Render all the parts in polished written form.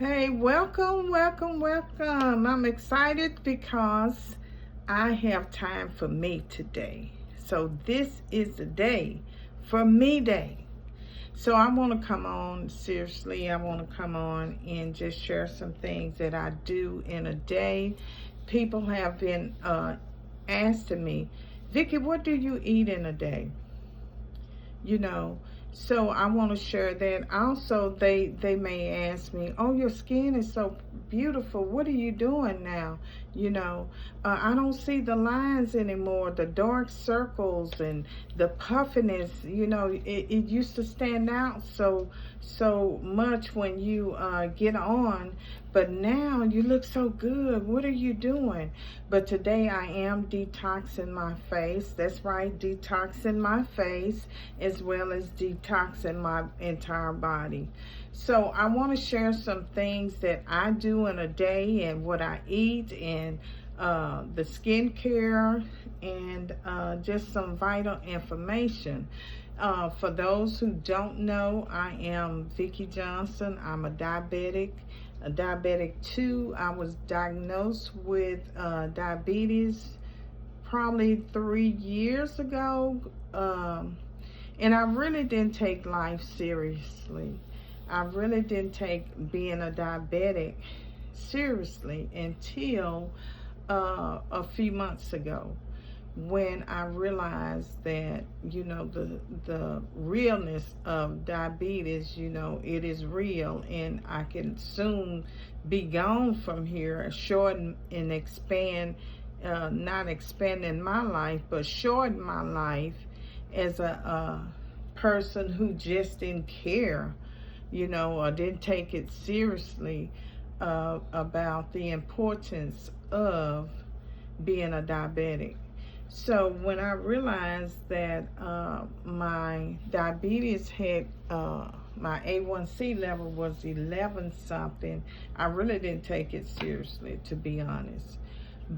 Hey, welcome. I'm excited because I have time for me today. So this is the day for me day. So I want to come on, seriously, I want to come on and just share some things that I do in a day. People have been asking me, Vicky, what do you eat in a day? you know so I want to share that. Also, they may ask me, oh, your skin is so beautiful, what are you doing now? I don't see the lines anymore, the dark circles and the puffiness. It used to stand out so much when you get on, but now you look so good. What are you doing? But today I am detoxing my face. That's right, detoxing my face as well as detoxing my entire body. So I want to share some things that I do in a day and what I eat, and the skincare, and just some vital information. For those who don't know, I am Vicki Johnson. I'm a diabetic 2. I was diagnosed with diabetes probably 3 years ago. And I really didn't take life seriously. I really didn't take being a diabetic seriously until a few months ago, when I realized that the realness of diabetes. It is real, and I can soon be gone from here, shorten and expand, not expanding my life, but shorten my life as a person who just didn't care, or didn't take it seriously, about the importance of being a diabetic. So when I realized that my diabetes had, my A1C level was 11 something, I really didn't take it seriously, to be honest.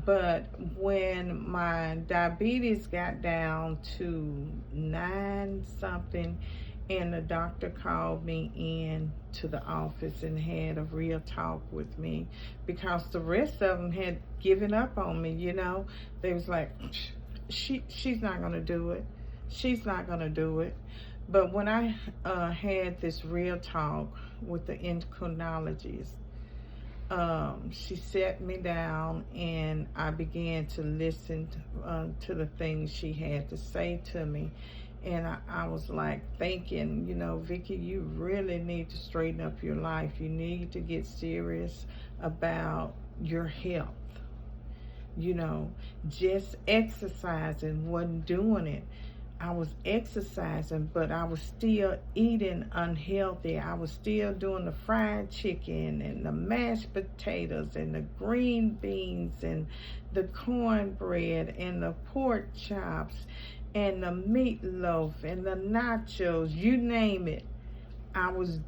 But when my diabetes got down to 9 something, and the doctor called me in to the office and had a real talk with me, because the rest of them had given up on me. They was like, she's not gonna do it, she's not gonna do it. But when I had this real talk with the endocrinologist, she sat me down and I began to listen to the things she had to say to me. And I was like thinking, Vicky, you really need to straighten up your life. You need to get serious about your health. Just exercising wasn't doing it. I was exercising, but I was still eating unhealthy. I was still doing the fried chicken and the mashed potatoes and the green beans and the cornbread and the pork chops and the meatloaf and the nachos, you name it. I was,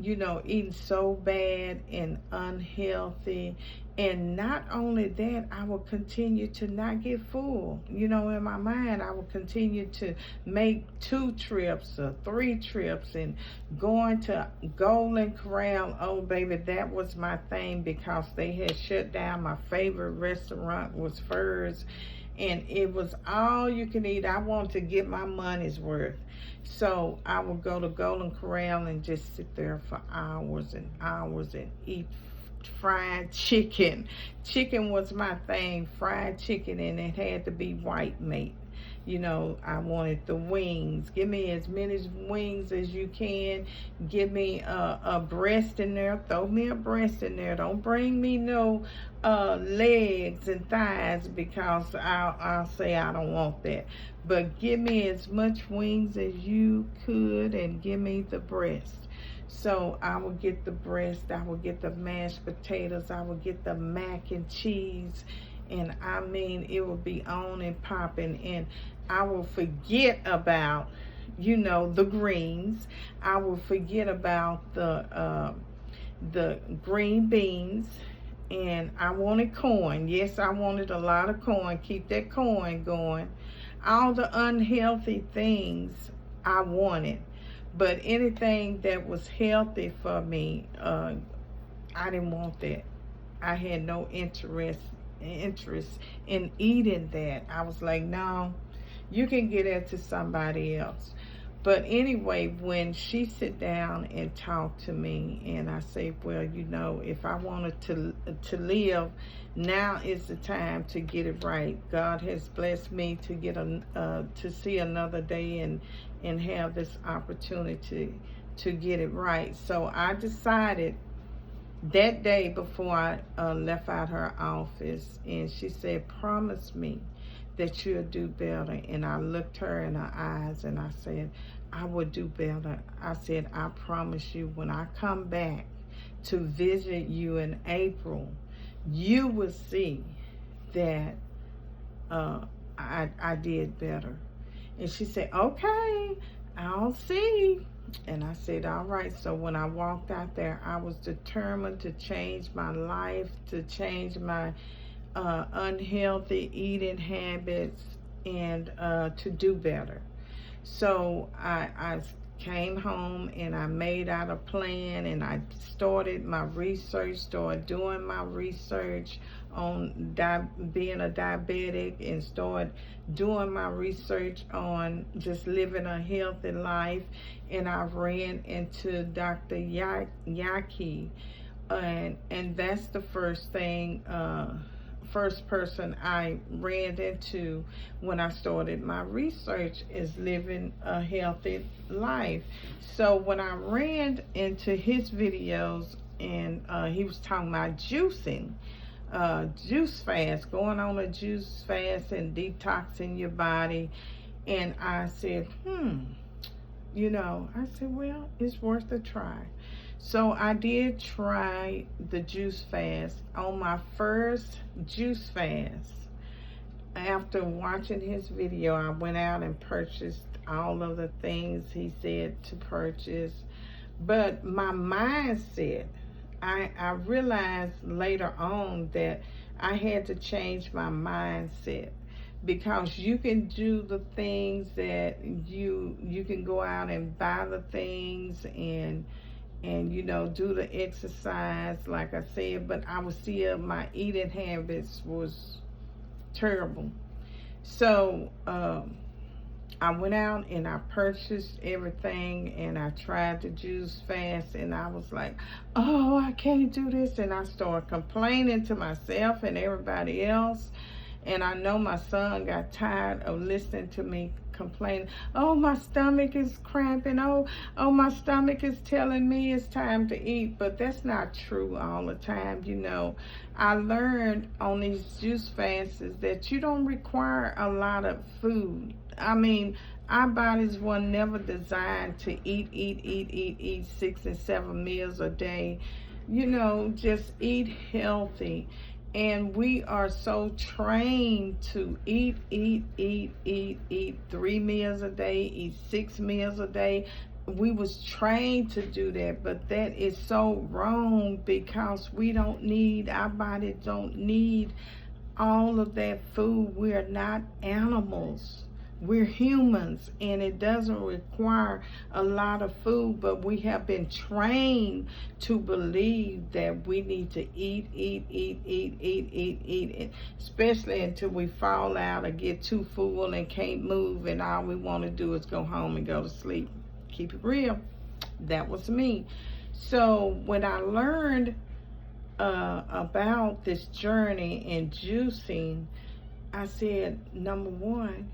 eating so bad and unhealthy. And not only that, I will continue to not get full. In my mind, I will continue to make 2 trips or 3 trips, and going to Golden Corral. Oh, baby, that was my thing, because they had shut down. My favorite restaurant was Furs, and it was all you can eat. I wanted to get my money's worth. So I would go to Golden Corral and just sit there for hours and hours and eat fried chicken. Chicken was my thing, fried chicken, and it had to be white meat. I wanted the wings. Give me as many wings as you can. Give me a breast in there. Throw me a breast in there. Don't bring me no legs and thighs, because I'll say I don't want that. But give me as much wings as you could, and give me the breast. So I would get the breast, I would get the mashed potatoes, I would get the mac and cheese, and I mean, it would be on and popping. And I will forget about, the greens. I will forget about the green beans. And I wanted corn. Yes, I wanted a lot of corn. Keep that corn going. All the unhealthy things I wanted. But anything that was healthy for me, I didn't want that. I had no interest in eating that. I was like, no, you can get it to somebody else. But anyway, when she sit down and talk to me, and I say, well, you know, if I wanted to live, now is the time to get it right. God has blessed me to get to see another day and have this opportunity to get it right. So I decided that day before I left out her office, and she said, promise me that you'll do better. And I looked her in her eyes and I said, I would do better. I said, I promise you, when I come back to visit you in April, you will see that I did better. And she said, okay, I'll see. And I said, all right. So when I walked out there, I was determined to change my life, to change my unhealthy eating habits, and to do better. So I came home and I made out a plan, and I started my research, started doing my research on being a diabetic, and started doing my research on just living a healthy life. And I ran into Dr. Yaki, and that's the first thing, first person I ran into when I started my research, is living a healthy life. So when I ran into his videos, and he was talking about juicing, juice fast, going on a juice fast and detoxing your body, and I said, you know, I said, well, it's worth a try. So I did try the juice fast. On my first juice fast, after watching his video, I went out and purchased all of the things he said to purchase. But my mindset, I realized later on that I had to change my mindset, because you can do the things that you can go out and buy the things and you know, do the exercise like I said, but I was still, my eating habits was terrible. So I went out and I purchased everything, and I tried the juice fast, and I was like, oh, I can't do this. And I started complaining to myself and everybody else. And I know my son got tired of listening to me complain. Oh, my stomach is cramping. Oh, my stomach is telling me it's time to eat. But that's not true all the time. You know, I learned on these juice fasts that you don't require a lot of food. I mean, our bodies were never designed to eat 6 and 7 meals a day. You know, just eat healthy. And we are so trained to eat 3 meals a day, eat 6 meals a day. We was trained to do that, but that is so wrong, because we don't need, our bodies don't need all of that food. We're not animals. We're humans, and it doesn't require a lot of food, but we have been trained to believe that we need to eat, especially until we fall out or get too full and can't move, and all we want to do is go home and go to sleep. Keep it real. That was me. So when I learned about this journey in juicing, I said, number one,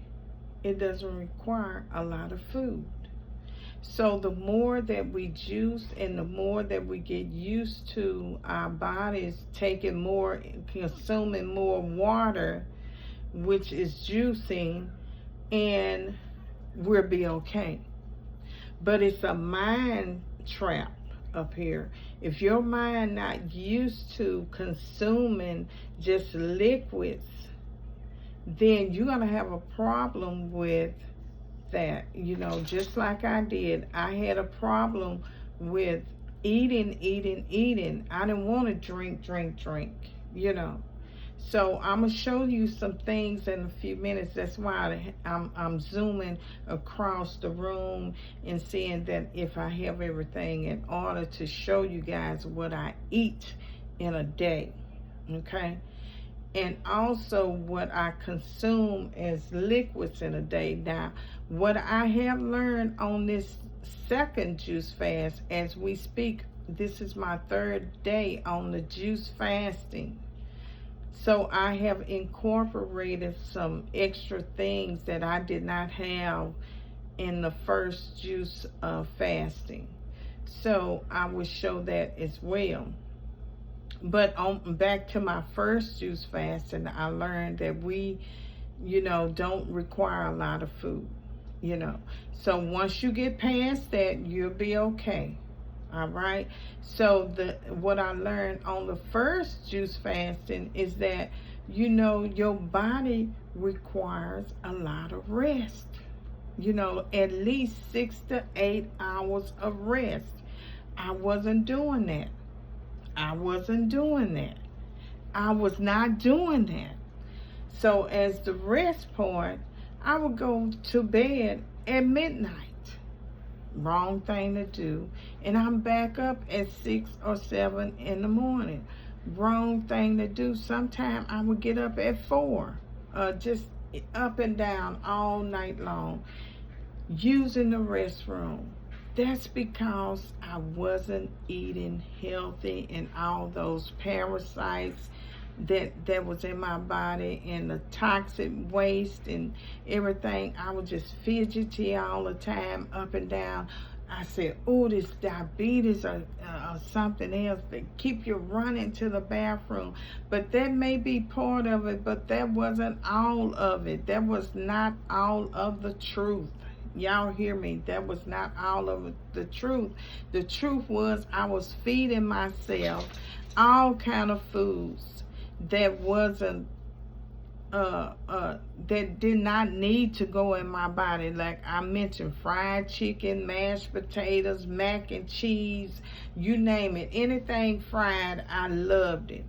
it doesn't require a lot of food. So the more that we juice, and the more that we get used to our bodies taking more, consuming more water, which is juicing, and we'll be okay. But it's a mind trap up here. If your mind not used to consuming just liquids, then you're going to have a problem with that. You know, just like I did. I had a problem with eating. I didn't want to drink, you know. So I'm gonna show you some things in a few minutes. That's why I'm zooming across the room and seeing that if I have everything in order to show you guys what I eat in a day, okay? And also what I consume as liquids in a day. Now, what I have learned on this second juice fast as we speak, this is my third day on the juice fasting. So I have incorporated some extra things that I did not have in the first juice fasting. So I will show that as well. But on back to my first juice fast, and I learned that we, don't require a lot of food, So once you get past that, you'll be okay. All right. So what I learned on the first juice fasting is that, your body requires a lot of rest. At least 6 to 8 hours of rest. I wasn't doing that. I was not doing that. So as the rest part, I would go to bed at midnight. Wrong thing to do. And I'm back up at 6 or 7 in the morning. Wrong thing to do. Sometimes I would get up at 4. Just up and down all night long. Using the restroom. That's because I wasn't eating healthy, and all those parasites that was in my body and the toxic waste and everything. I was just fidgety all the time, up and down. I said, oh, this diabetes or something else that keep you running to the bathroom. But that may be part of it, but that wasn't all of it. That was not all of the truth. Y'all hear me? That was not all of the truth. The truth was I was feeding myself all kind of foods that wasn't that did not need to go in my body. Like I mentioned, fried chicken, mashed potatoes, mac and cheese, you name it. Anything fried, I loved it.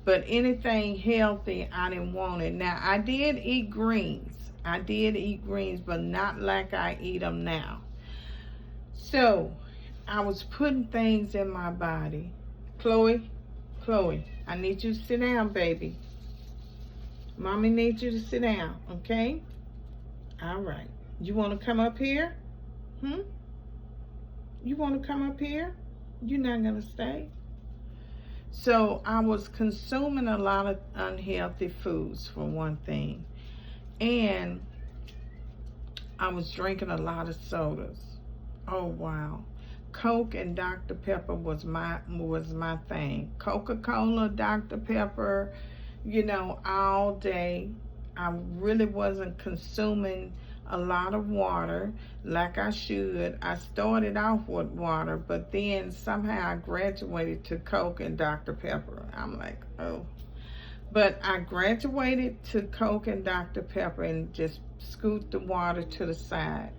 But anything healthy, I didn't want it. Now, I did eat greens. But not like I eat them now. So, I was putting things in my body. Chloe, I need you to sit down, baby. Mommy needs you to sit down, okay? All right. You want to come up here? You want to come up here? You're not going to stay? So, I was consuming a lot of unhealthy foods, for one thing. And I was drinking a lot of sodas. Oh, wow. Coke and Dr. Pepper was my thing. Coca-Cola, Dr. Pepper, all day. I really wasn't consuming a lot of water like I should. I started off with water, but then somehow I graduated to Coke and Dr. Pepper. I'm like, oh. But I graduated to Coke and Dr. Pepper and just scoot the water to the side.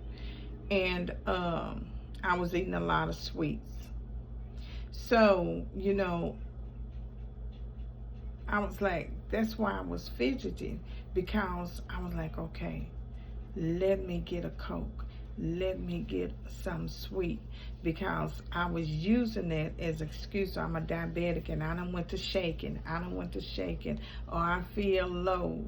And I was eating a lot of sweets. So, I was like, that's why I was fidgety. Because I was like, okay, let me get a Coke. Let me get some sweet. Because I was using that as an excuse. I'm a diabetic and I done went to shaking. Or I feel low,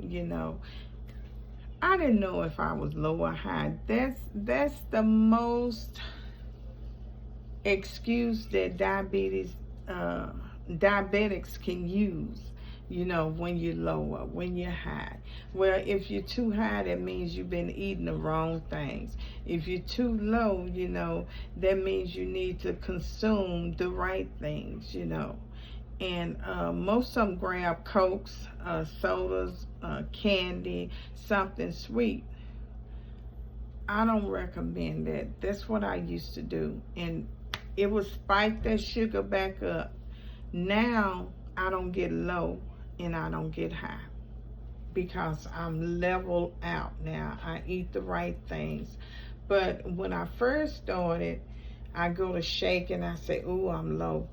I didn't know if I was low or high. That's the most excuse that diabetics can use. When you're low or when you're high. Well, if you're too high, that means you've been eating the wrong things. If you're too low, that means you need to consume the right things, And most of them grab Cokes, sodas, candy, something sweet. I don't recommend that. That's what I used to do. And it would spike that sugar back up. Now, I don't get low. And I don't get high because I'm leveled out now. I eat the right things. But when I first started, I go to shake and I say, ooh, I'm low.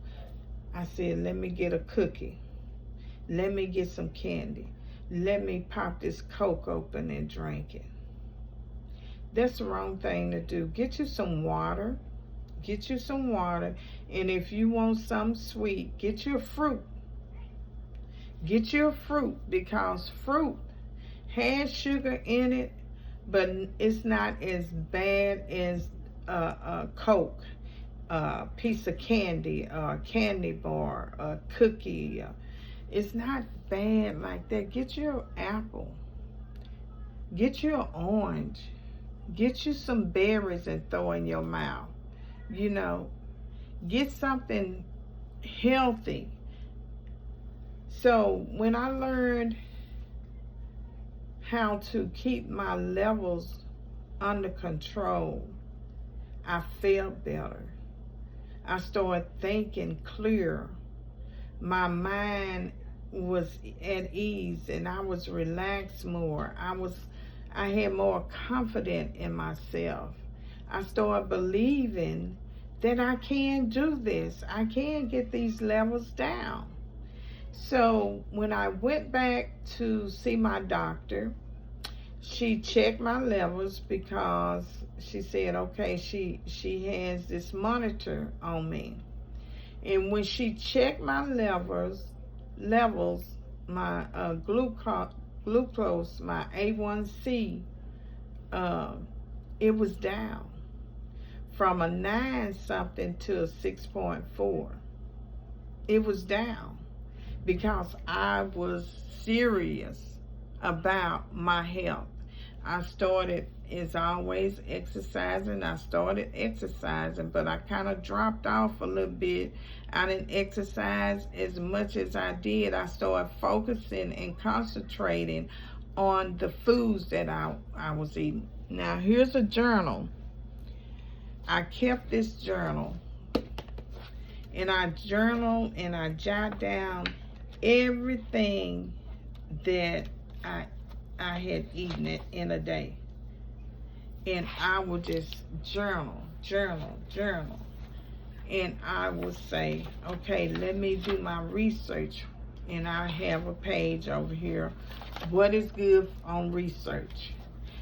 I said, let me get a cookie. Let me get some candy. Let me pop this Coke open and drink it. That's the wrong thing to do. Get you some water. Get you some water. And if you want something sweet, get you a fruit. Get you a fruit, because fruit has sugar in it, but it's not as bad as Coke, a piece of candy, a candy bar, a cookie. It's not bad like that. Get you an apple. Get you an orange. Get you some berries and throw in your mouth. You know, get something healthy. So when I learned how to keep my levels under control, I felt better. I started thinking clear. My mind was at ease and I was relaxed more. I had more confidence in myself. I started believing that I can do this. I can get these levels down. So when I went back to see my doctor, she checked my levels because she said, okay, she has this monitor on me. And when she checked my levels, my glucose, my A1C, it was down from a 9 something to a 6.4. It was down because I was serious about my health. I started, as always, exercising. I started exercising, but I kind of dropped off a little bit. I didn't exercise as much as I did. I started focusing and concentrating on the foods that I was eating. Now, here's a journal. I kept this journal, and I journal and I jot down everything that I had eaten in a day. And I would just journal. And I would say, okay, let me do my research. And I have a page over here, what is good on research.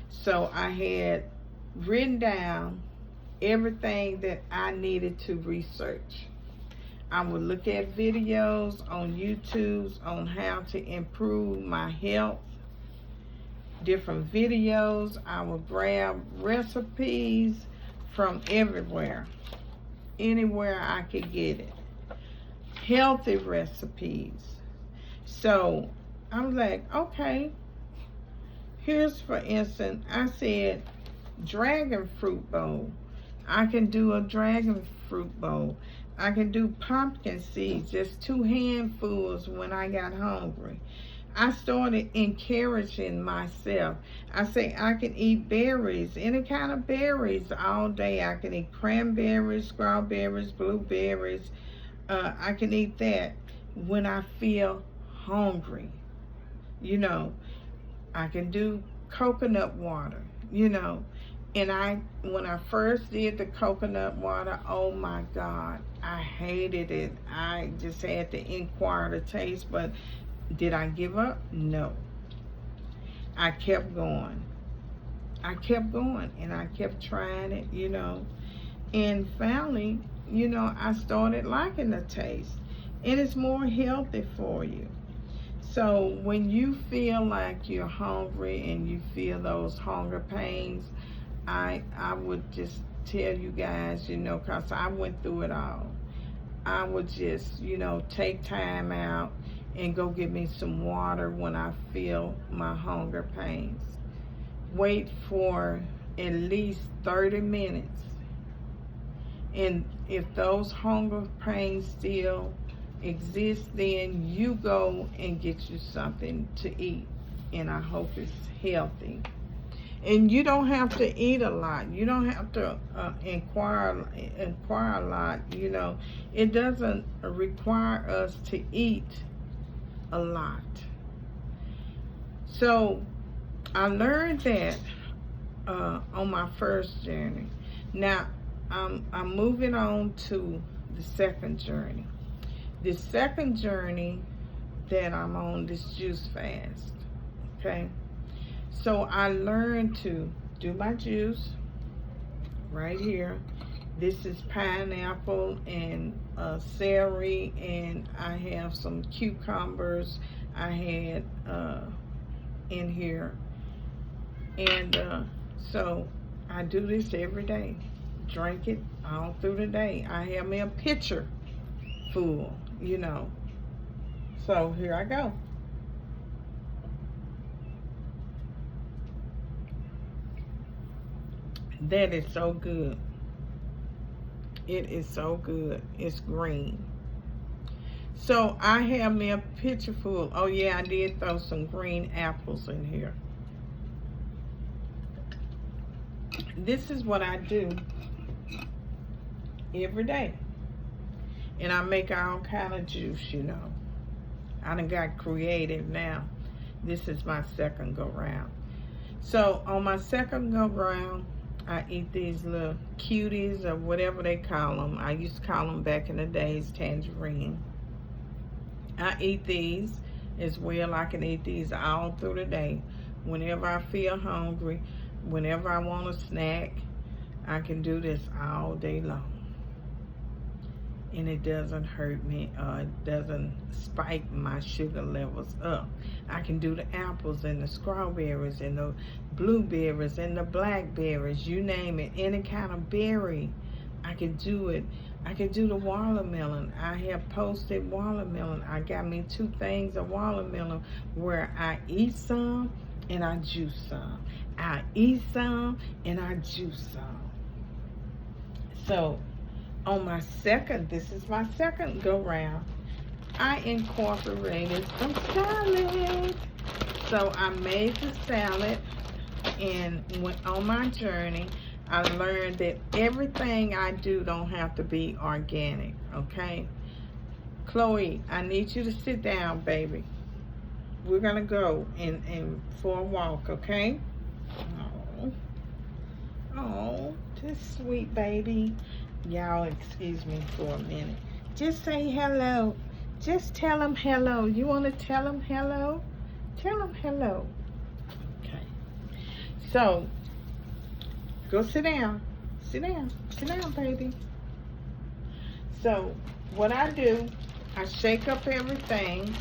So I had written down everything that I needed to research. I would look at videos on YouTube on how to improve my health. Different videos. I would grab recipes from everywhere. Anywhere I could get it. Healthy recipes. So I'm like, okay. Here's, for instance, I said dragon fruit bowl. I can do a dragon fruit bowl. I can do pumpkin seeds, just 2 handfuls when I got hungry. I started encouraging myself. I say I can eat berries, any kind of berries all day. I can eat cranberries, strawberries, blueberries. I can eat that when I feel hungry. You know, I can do coconut water, you know. And when I first did the coconut water, oh my God, I hated it. I just had to inquire the taste, but did I give up? No. I kept going. And I kept trying it, you know. And finally, you know, I started liking the taste. And it's more healthy for you. So when you feel like you're hungry and you feel those hunger pains, I would just tell you guys, you know, because I went through it all. I would just, you know, take time out and go get me some water when I feel my hunger pains. Wait for at least 30 minutes. And if those hunger pains still exist, then you go and get you something to eat. And I hope it's healthy. And you don't have to eat a lot. You don't have to inquire a lot, you know. It doesn't require us to eat a lot. So I learned that on my first journey. Now I'm moving on to the second journey. The second journey that I'm on this juice fast, okay? So I learned to do my juice right here. This is pineapple and celery, and I have some cucumbers I had in here. And so I do this every day. Drink it all through the day. I have me a pitcher full, you know. So here I go. That is so good. It is so good. It's green. So I have me a pitcher full. Oh yeah, I did throw some green apples in here. This is what I do every day. And I make all kind of juice, you know. I done got creative now. This is my second go round. So on my second go round, I eat these little cuties or whatever they call them. I used to call them back in the days tangerine. I eat these as well. I can eat these all through the day. Whenever I feel hungry, whenever I want a snack, I can do this all day long. And it doesn't hurt me, it doesn't spike my sugar levels up. I can do the apples and the strawberries and the blueberries and the blackberries, you name it, any kind of berry, I can do it. I can do the watermelon. I have posted watermelon. I got me 2 things of watermelon where I eat some and I juice some. I eat some and I juice some. So on my second, this is my second go round, I incorporated some salad. So I made the salad and went on my journey. I learned that everything I do don't have to be organic, okay? Chloe, I need you to sit down, baby. We're gonna go and for a walk, okay? Oh, this sweet baby. Y'all excuse me for a minute. Just say hello. Just tell him hello. You want to tell him hello? Tell him hello. Okay. So, go sit down. Sit down. Sit down, baby. So, what I do, I shake up everything.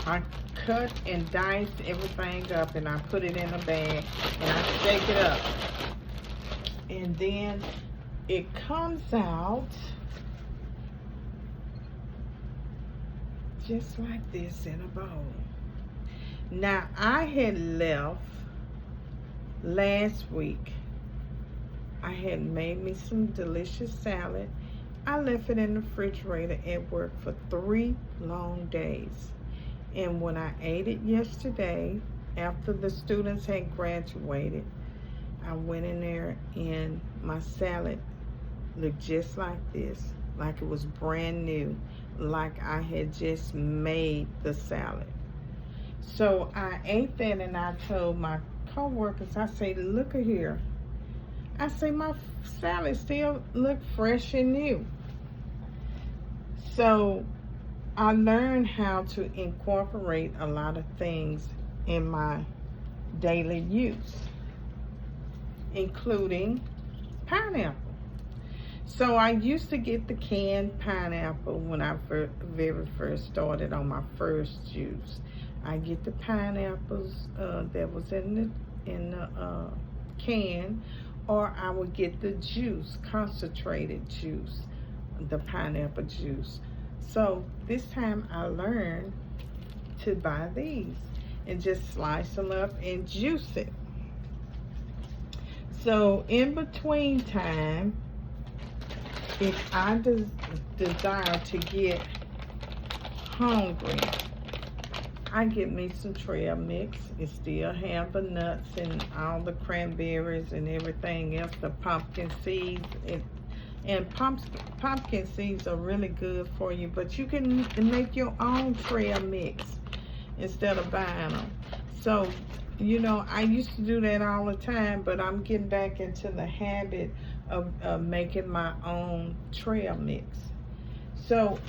I cut and dice everything up and I put it in a bag and I shake it up. And then it comes out just like this in a bowl. Now I had left last week. I had made me some delicious salad. I left it in the refrigerator at work for 3 long days. And when I ate it yesterday, after the students had graduated, I went in there and my salad looked just like this, like it was brand new, like I had just made the salad. So I ate that and I told my co-workers, I say, look at here. I say, my salad still look fresh and new. So I learned how to incorporate a lot of things in my daily use, including pineapple. So I used to get the canned pineapple when I very first started on my first juice. I get the pineapples that was in the can, or I would get the juice, concentrated juice, the pineapple juice. So this time I learned to buy these and just slice them up and juice it. So in between time, if I desire to get hungry, I get me some trail mix. It still have the nuts and all the cranberries and everything else, the pumpkin seeds. And pumpkin seeds are really good for you, but you can make your own trail mix instead of buying them. So, you know, I used to do that all the time, but I'm getting back into the habit of making my own trail mix. So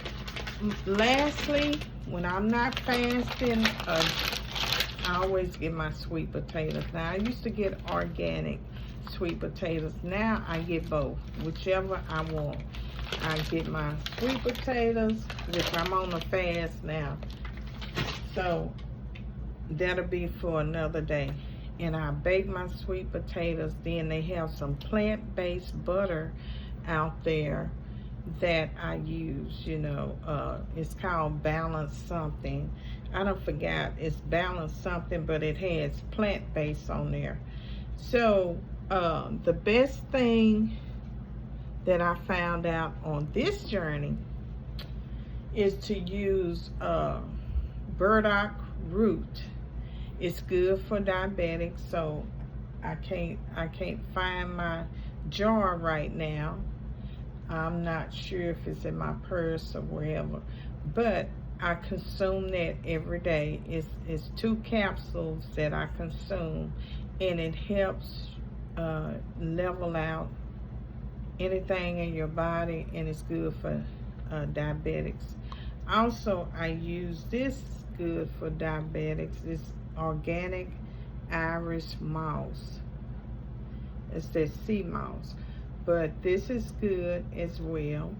lastly, when I'm not fasting, I always get my sweet potatoes. Now, I used to get organic sweet potatoes. Now, I get both, whichever I want. I get my sweet potatoes, which I'm on a fast now. So, that'll be for another day. And I bake my sweet potatoes. Then they have some plant-based butter out there that I use, you know. It's called Balance something. I don't forget, it's Balance something, but it has plant-based on there. So the best thing that I found out on this journey is to use burdock root. It's good for diabetics. So I can't find my jar right now. I'm not sure if it's in my purse or wherever, but I consume that every day. It's 2 capsules that I consume, and it helps level out anything in your body, and it's good for diabetics. Also, I use this good for diabetics. This organic Irish moss. It's that sea moss. But this is good as well.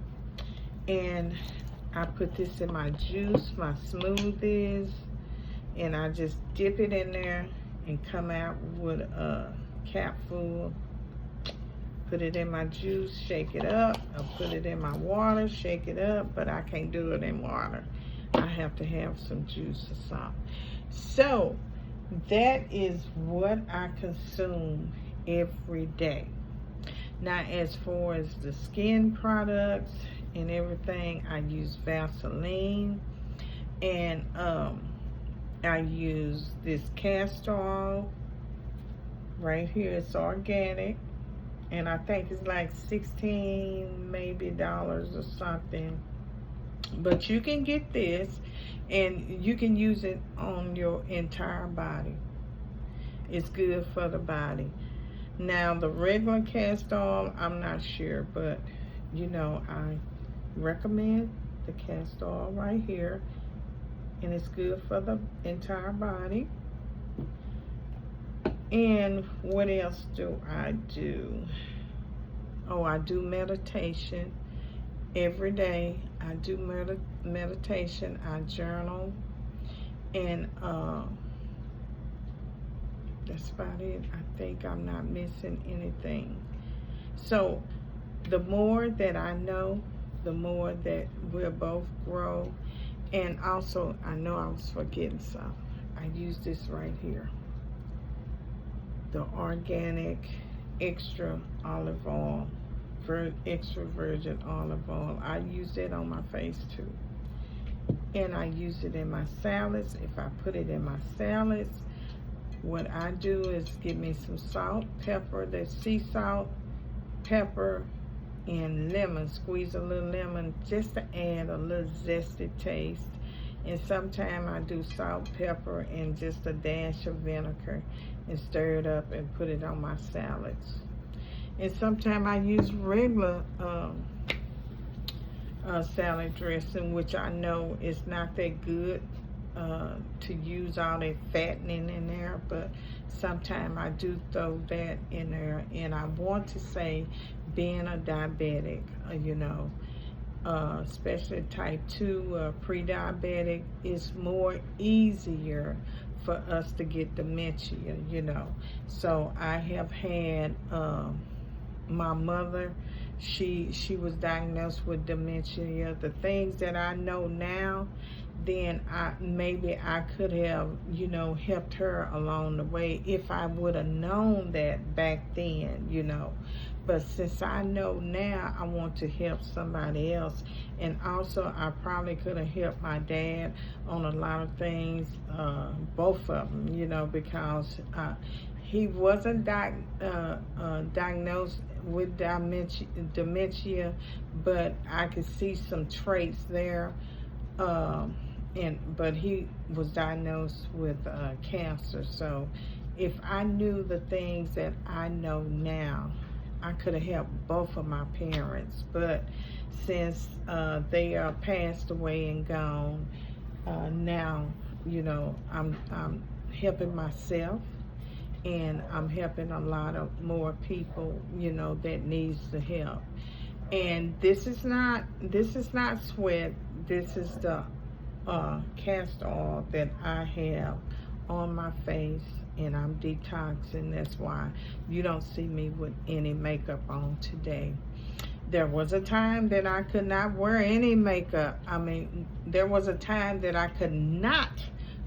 And I put this in my juice, my smoothies, and I just dip it in there and come out with a cap full. Put it in my juice, shake it up. I'll put it in my water, shake it up, but I can't do it in water. I have to have some juice or something. So that is what I consume every day. Now, as far as the skin products and everything, I use Vaseline, and I use this castor oil right here. It's organic, and I think it's like $16 maybe or something. But you can get this, and you can use it on your entire body. It's good for the body. Now, the regular castor oil, I'm not sure, but, you know, I recommend the castor oil right here, and it's good for the entire body. And what else do I do? Oh, I do meditation every day. I do meditation. I journal, and that's about it. I think I'm not missing anything. So the more that I know, the more that we'll both grow. And also, I know I was forgetting something. I use this right here, the organic extra olive oil, extra virgin olive oil. I use it on my face too, and I use it in my salads. If I put it in my salads, what I do is give me some salt, pepper, the sea salt, pepper, and lemon. Squeeze a little lemon just to add a little zesty taste. And sometimes I do salt, pepper, and just a dash of vinegar, and stir it up and put it on my salads. And sometimes I use regular salad dressing, which I know is not that good to use all that fattening in there, but sometimes I do throw that in there. And I want to say, being a diabetic, you know, especially type 2 pre-diabetic, is more easier for us to get dementia, you know. So I have had my mother, she was diagnosed with dementia. The things that I know now, then maybe I could have, you know, helped her along the way if I would have known that back then, you know. But since I know now, I want to help somebody else. And also, I probably could have helped my dad on a lot of things, both of them, you know, because he wasn't diagnosed with dementia, but I could see some traits there. But he was diagnosed with cancer. So if I knew the things that I know now, I could have helped both of my parents, but since they are passed away and gone, now, you know, I'm helping myself, and I'm helping a lot of more people, you know, that needs the help. And this is not sweat. This is the castor oil that I have on my face, and I'm detoxing. That's why you don't see me with any makeup on today. There was a time that I could not wear any makeup. I mean, there was a time that I could not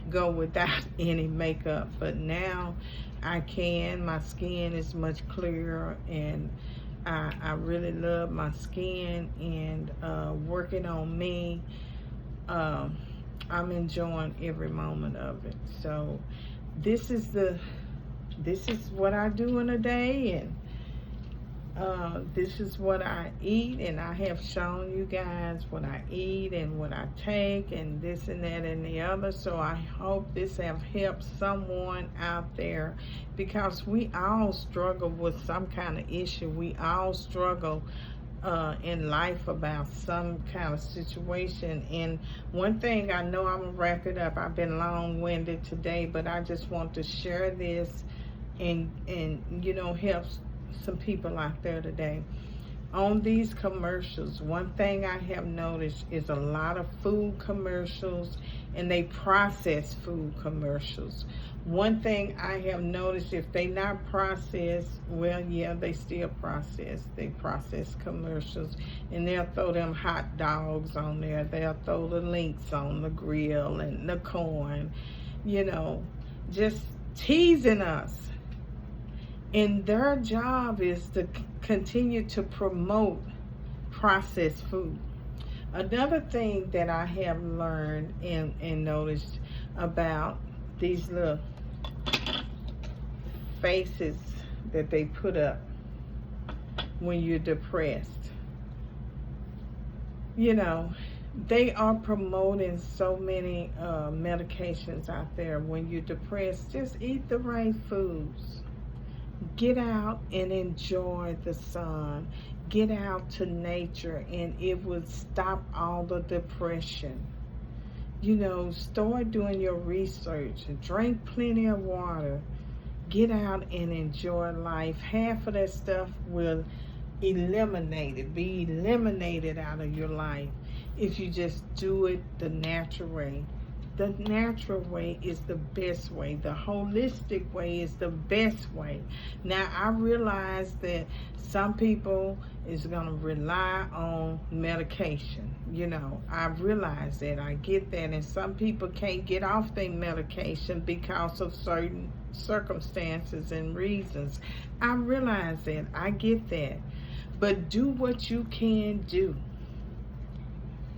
go without any makeup, but now I can. My skin is much clearer, and I really love my skin, and working on me. I'm enjoying every moment of it. So this is what I do in a day, and this is what I eat, and I have shown you guys what I eat and what I take, and this and that and the other. So I hope this have helped someone out there, because we all struggle with some kind of issue. We all struggle in life about some kind of situation. And one thing, I know I'm gonna wrap it up. I've been long-winded today, but I just want to share this and you know, help some people out there today. On these commercials, one thing I have noticed is a lot of food commercials, and they process food commercials. One thing I have noticed, if they not processed, well, yeah, they still process. They process commercials, and they'll throw them hot dogs on there. They'll throw the links on the grill and the corn, you know, just teasing us. And their job is to continue to promote processed food. Another thing that I have learned and noticed about these little faces that they put up when you're depressed, you know, they are promoting so many medications out there. When you're depressed, just eat the right foods. Get out and enjoy the sun. Get out to nature, and it will stop all the depression. You know, start doing your research. Drink plenty of water. Get out and enjoy life. Half of that stuff will be eliminated out of your life if you just do it the natural way. The natural way is the best way. The holistic way is the best way. Now, I realize that some people is going to rely on medication. You know, I realize that. I get that. And some people can't get off their medication because of certain circumstances and reasons. I realize that. I get that. But do what you can do.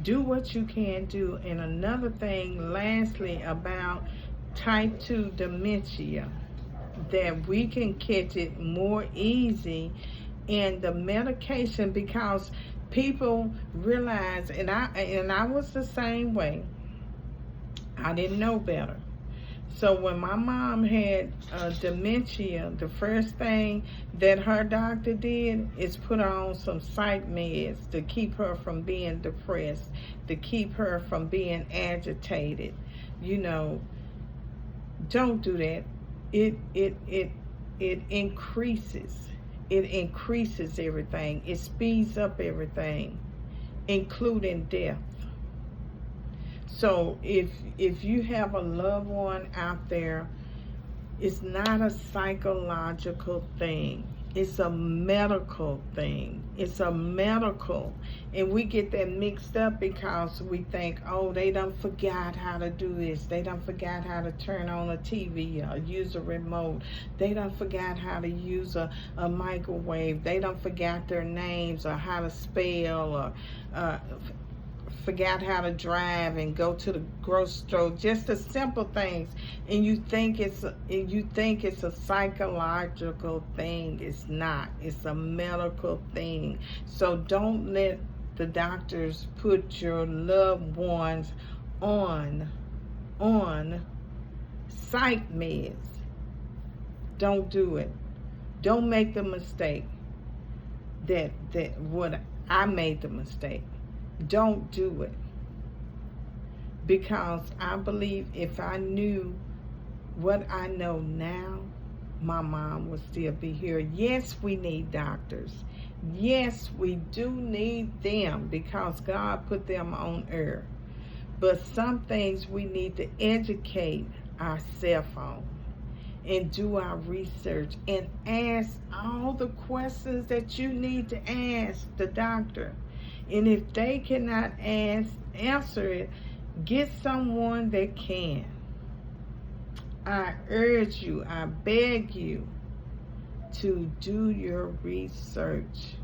Do what you can do. And another thing, lastly, about type 2 dementia, that we can catch it more easy in the medication, because people realize, and I was the same way. I didn't know better. So when my mom had dementia, the first thing that her doctor did is put her on some psych meds to keep her from being depressed, to keep her from being agitated. You know, don't do that. It increases. It increases everything. It speeds up everything, including death. So if you have a loved one out there, it's not a psychological thing. It's a medical thing. It's a medical. And we get that mixed up because we think, oh, they done forgot how to do this. They done forgot how to turn on a TV or use a remote. They done forgot how to use a microwave. They done forgot their names or how to spell, or forgot how to drive and go to the grocery store. Just the simple things. And you think it's a psychological thing. It's not. It's a medical thing. So don't let the doctors put your loved ones on psych meds. Don't do it. Don't make the mistake. that what I made the mistake. Don't do it. Because I believe if I knew what I know now, my mom would still be here. Yes, we need doctors. Yes, we do need them because God put them on earth. But some things we need to educate ourselves on and do our research and ask all the questions that you need to ask the doctor. And if they cannot answer it, get someone that can. I urge you, I beg you to do your research.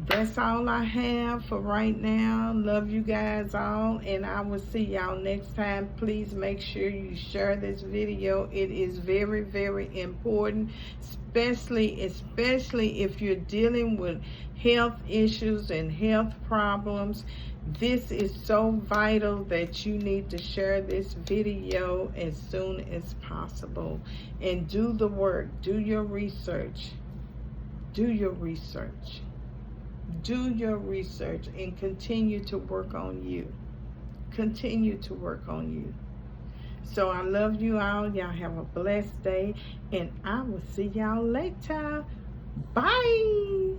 That's all I have for right now. Love you guys all, and I will see y'all next time. Please make sure you share this video. It is very, very important, especially if you're dealing with health issues and health problems. This is so vital that you need to share this video as soon as possible. And do the work. Do your research. Do your research. Do your research and continue to work on you. Continue to work on you. So I love you all. Y'all have a blessed day. And I will see y'all later. Bye.